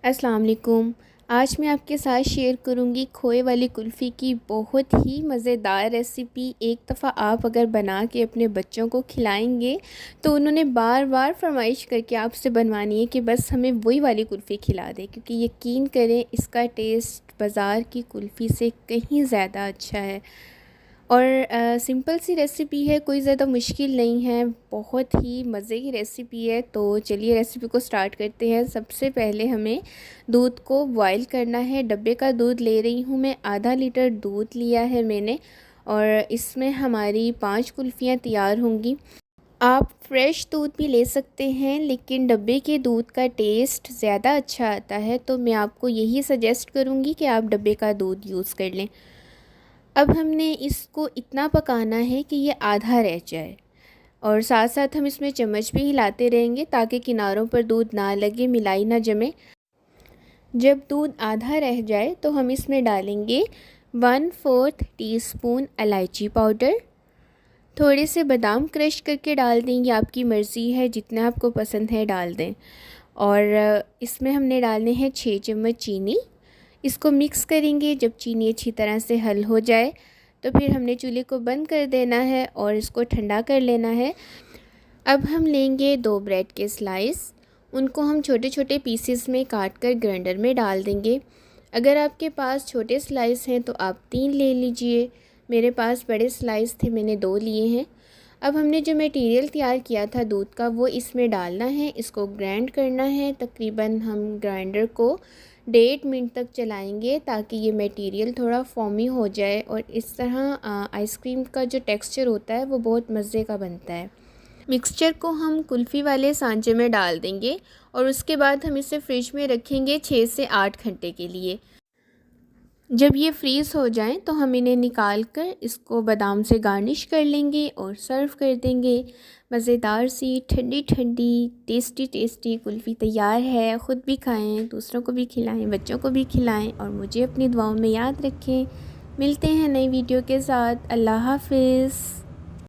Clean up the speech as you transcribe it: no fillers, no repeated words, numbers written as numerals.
अस्सलाम वालेकुम। आज मैं आपके साथ शेयर करूंगी खोए वाली कुल्फ़ी की बहुत ही मज़ेदार रेसिपी। एक दफ़ा आप अगर बना के अपने बच्चों को खिलाएंगे तो उन्होंने बार बार फरमाइश करके आपसे बनवानी है कि बस हमें वही वाली कुल्फ़ी खिला दें, क्योंकि यकीन करें इसका टेस्ट बाज़ार की कुल्फ़ी से कहीं ज़्यादा अच्छा है। और सिंपल सी रेसिपी है, कोई ज़्यादा मुश्किल नहीं है, बहुत ही मज़े की रेसिपी है। तो चलिए रेसिपी को स्टार्ट करते हैं। सबसे पहले हमें दूध को बॉईल करना है। डब्बे का दूध ले रही हूँ मैं, आधा लीटर दूध लिया है मैंने, और इसमें हमारी 5 कुल्फ़ियाँ तैयार होंगी। आप फ्रेश दूध भी ले सकते हैं, लेकिन डब्बे के दूध का टेस्ट ज़्यादा अच्छा आता है, तो मैं आपको यही सजेस्ट करूँगी कि आप डब्बे का दूध यूज़ कर लें। अब हमने इसको इतना पकाना है कि ये आधा रह जाए, और साथ साथ हम इसमें चम्मच भी हिलाते रहेंगे ताकि किनारों पर दूध ना लगे, मिलाई ना जमे। जब दूध आधा रह जाए तो हम इसमें डालेंगे 1/4 टीस्पून इलायची पाउडर, थोड़े से बादाम क्रश करके डाल देंगे, आपकी मर्ज़ी है, जितना आपको पसंद है डाल दें। और इसमें हमने डालने हैं 6 चम्मच चीनी। इसको मिक्स करेंगे। जब चीनी अच्छी तरह से हल हो जाए तो फिर हमने चूल्हे को बंद कर देना है और इसको ठंडा कर लेना है। अब हम लेंगे 2 ब्रेड के स्लाइस, उनको हम छोटे छोटे पीसेस में काट कर ग्राइंडर में डाल देंगे। अगर आपके पास छोटे स्लाइस हैं तो आप 3 ले लीजिए, मेरे पास बड़े स्लाइस थे, मैंने 2 लिए हैं। अब हमने जो मटेरियल तैयार किया था दूध का, वो इसमें डालना है, इसको ग्राइंड करना है। तकरीबन हम ग्राइंडर को 1.5 मिनट तक चलाएंगे ताकि ये मटेरियल थोड़ा फॉमी हो जाए, और इस तरह आइसक्रीम का जो टेक्सचर होता है वो बहुत मज़े का बनता है। मिक्सचर को हम कुल्फ़ी वाले सांचे में डाल देंगे और उसके बाद हम इसे फ्रिज में रखेंगे 6 से 8 घंटे के लिए। जब ये फ्रीज़ हो जाएं तो हम इन्हें निकाल कर इसको बादाम से गार्निश कर लेंगे और सर्व कर देंगे। मज़ेदार सी ठंडी ठंडी टेस्टी टेस्टी कुल्फ़ी तैयार है। ख़ुद भी खाएं, दूसरों को भी खिलाएं, बच्चों को भी खिलाएं, और मुझे अपनी दुआओं में याद रखें। मिलते हैं नई वीडियो के साथ। अल्लाह हाफ़िज़।